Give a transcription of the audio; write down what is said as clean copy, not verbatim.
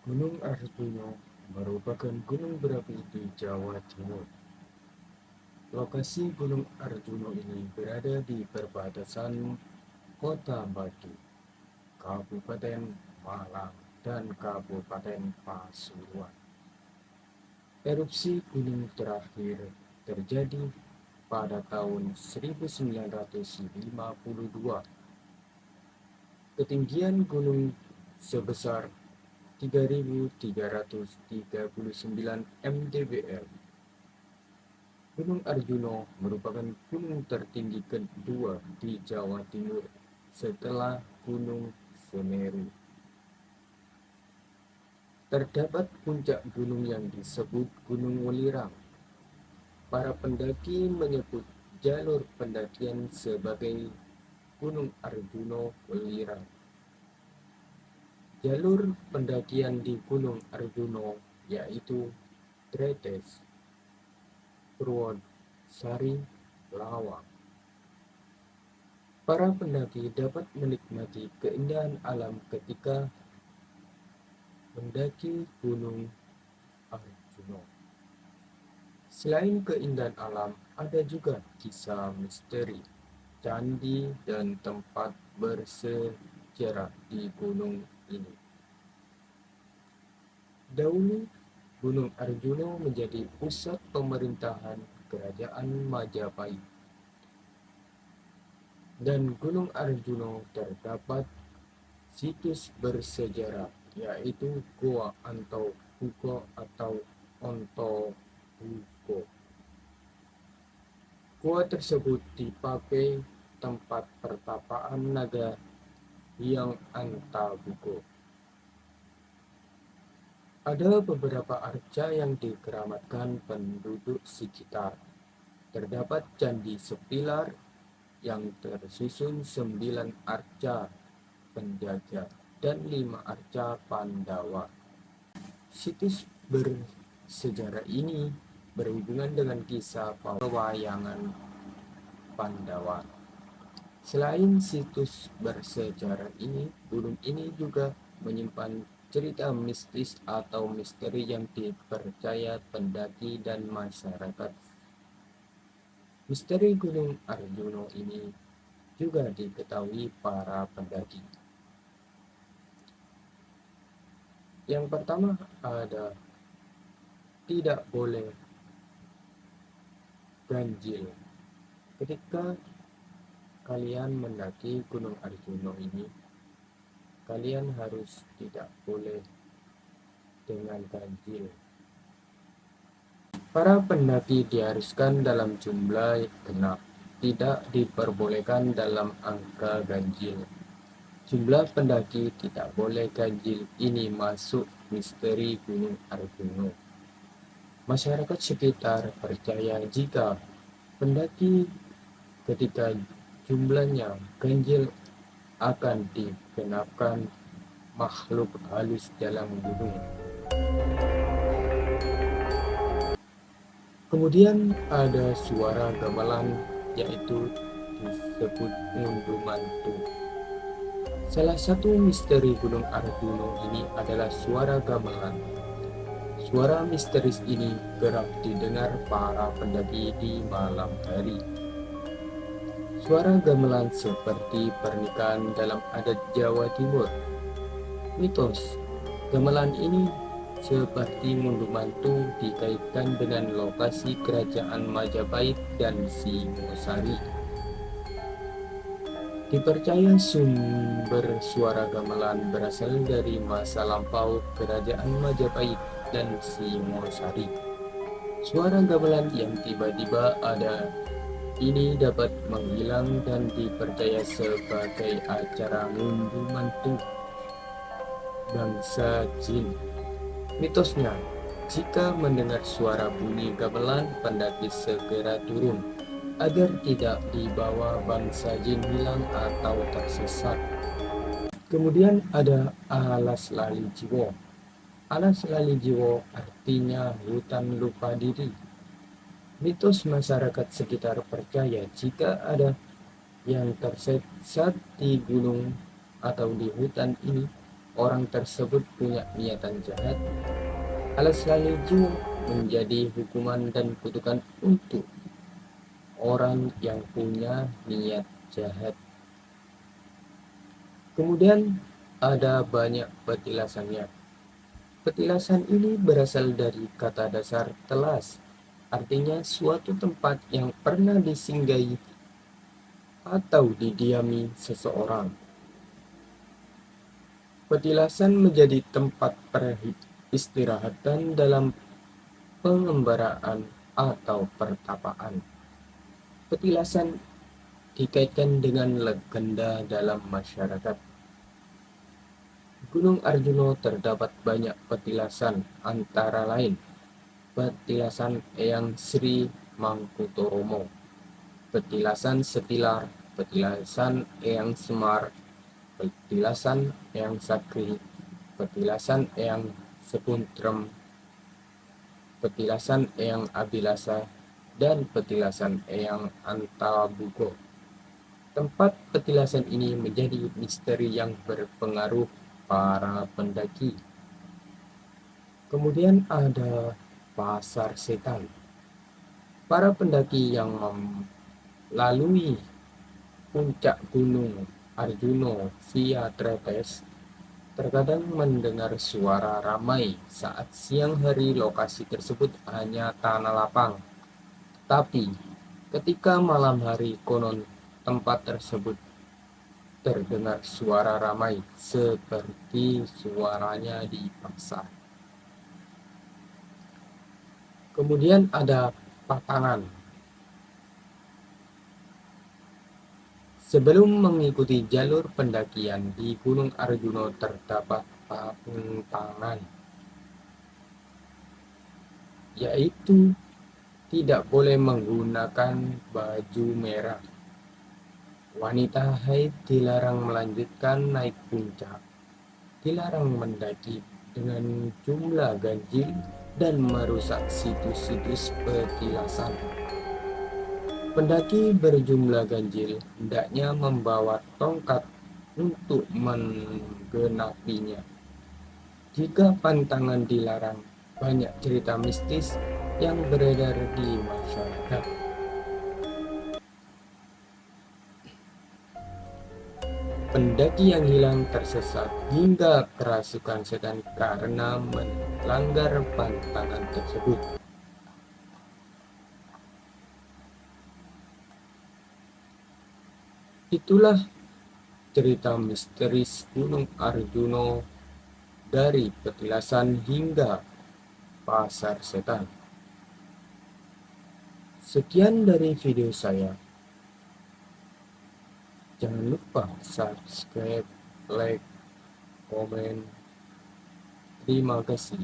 Gunung Arjuna merupakan gunung berapi di Jawa Timur. Lokasi Gunung Arjuna ini berada di perbatasan Kota Batu, Kabupaten Malang, dan Kabupaten Pasuruan. Erupsi gunung terakhir terjadi pada tahun 1952. Ketinggian gunung sebesar 3.339 mdpl. Gunung Arjuna merupakan gunung tertinggi kedua di Jawa Timur setelah Gunung Semeru. Terdapat puncak gunung yang disebut Gunung Welirang. Para pendaki menyebut jalur pendakian sebagai Gunung Arjuna Welirang. Jalur pendakian di Gunung Arjuna yaitu Tretes, Purwosari, Lawang. Para pendaki dapat menikmati keindahan alam ketika mendaki Gunung Arjuna. Selain keindahan alam, ada juga kisah misteri, candi, dan tempat bersejarah di gunung ini. Dahulu, Gunung Arjuna menjadi pusat pemerintahan Kerajaan Majapahit. Dan Gunung Arjuna terdapat situs bersejarah yaitu Goa Anto Buko atau Onto Buko. Goa tersebut dipakai tempat pertapaan naga Hyang Antabuko. Ada beberapa arca yang dikeramatkan penduduk sekitar. Terdapat candi sepilar yang tersusun 9 arca penjaga dan 5 arca Pandawa. Situs bersejarah ini berhubungan dengan kisah pewayangan Pandawa. Selain situs bersejarah ini, gunung ini juga menyimpan cerita mistis atau misteri yang dipercaya pendaki dan masyarakat. Misteri Gunung Arjuna ini juga diketahui para pendaki. Yang pertama ada tidak boleh ganjil. Ketika kalian mendaki Gunung Arjuna ini, kalian harus tidak boleh dengan ganjil. Para pendaki diharuskan dalam jumlah genap, tidak diperbolehkan dalam angka ganjil. Jumlah pendaki tidak boleh ganjil ini masuk misteri Gunung Arjuna. Masyarakat sekitar percaya jika pendaki ketika jumlahnya ganjil akan digenapkan makhluk halus dalam gunung. Kemudian ada suara gamelan yaitu disebut ngunduh mantu. Salah satu misteri Gunung Arjuna ini adalah suara gamelan. Suara misteris ini kerap didengar para pendaki di malam hari. Suara gamelan seperti pernikahan dalam adat Jawa Timur. Mitos gamelan ini seperti ngunduh mantu dikaitkan dengan lokasi kerajaan Majapahit dan Singosari. Dipercaya sumber suara gamelan berasal dari masa lampau kerajaan Majapahit dan Singosari. Suara gamelan yang tiba-tiba ada ini dapat menghilang dan dipercaya sebagai acara ngunduh mantu bangsa jin. Mitosnya, jika mendengar suara bunyi gamelan, pendaki segera turun agar tidak dibawa bangsa jin hilang atau tersesat. Kemudian ada Alas Lali Jiwo. Alas Lali Jiwo artinya hutan lupa diri. Mitos masyarakat sekitar percaya jika ada yang tersesat di gunung atau di hutan ini, orang tersebut punya niatan jahat, alas laliju menjadi hukuman dan kutukan untuk orang yang punya niat jahat. Kemudian ada banyak petilasannya. Petilasan ini berasal dari kata dasar telas, artinya suatu tempat yang pernah disinggahi atau didiami seseorang. Petilasan menjadi tempat peristirahatan dalam pengembaraan atau pertapaan. Petilasan dikaitkan dengan legenda dalam masyarakat. Gunung Arjuna terdapat banyak petilasan, antara lain petilasan Eyang Sri Mangkutoromo, petilasan Setilar, petilasan Eyang Semar, petilasan Eyang Sakri, petilasan Eyang Sepuntrem, petilasan Eyang Abilasa, dan petilasan Eyang Antabugo. Tempat petilasan ini menjadi misteri yang berpengaruh para pendaki. Kemudian ada Pasar Setan. Para pendaki yang melalui puncak Gunung Arjuna via trapeze terkadang mendengar suara ramai saat siang hari. Lokasi tersebut hanya tanah lapang, tapi ketika malam hari konon tempat tersebut terdengar suara ramai seperti suaranya di pasar. Kemudian ada Patangan. Sebelum mengikuti jalur pendakian di Gunung Arjuna terdapat pantangan, yaitu tidak boleh menggunakan baju merah. Wanita haid dilarang melanjutkan naik puncak, dilarang mendaki dengan jumlah ganjil dan merusak situs-situs petilasan. Pendaki berjumlah ganjil hendaknya membawa tongkat untuk menggenapinya. Jika pantangan dilarang, banyak cerita mistis yang beredar di masyarakat. Pendaki yang hilang, tersesat, hingga kerasukan setan karena melanggar pantangan tersebut. Itulah cerita misteris Gunung Arjuna dari petilasan hingga pasar setan. Sekian dari video saya. Jangan lupa subscribe, like, komen. Terima kasih.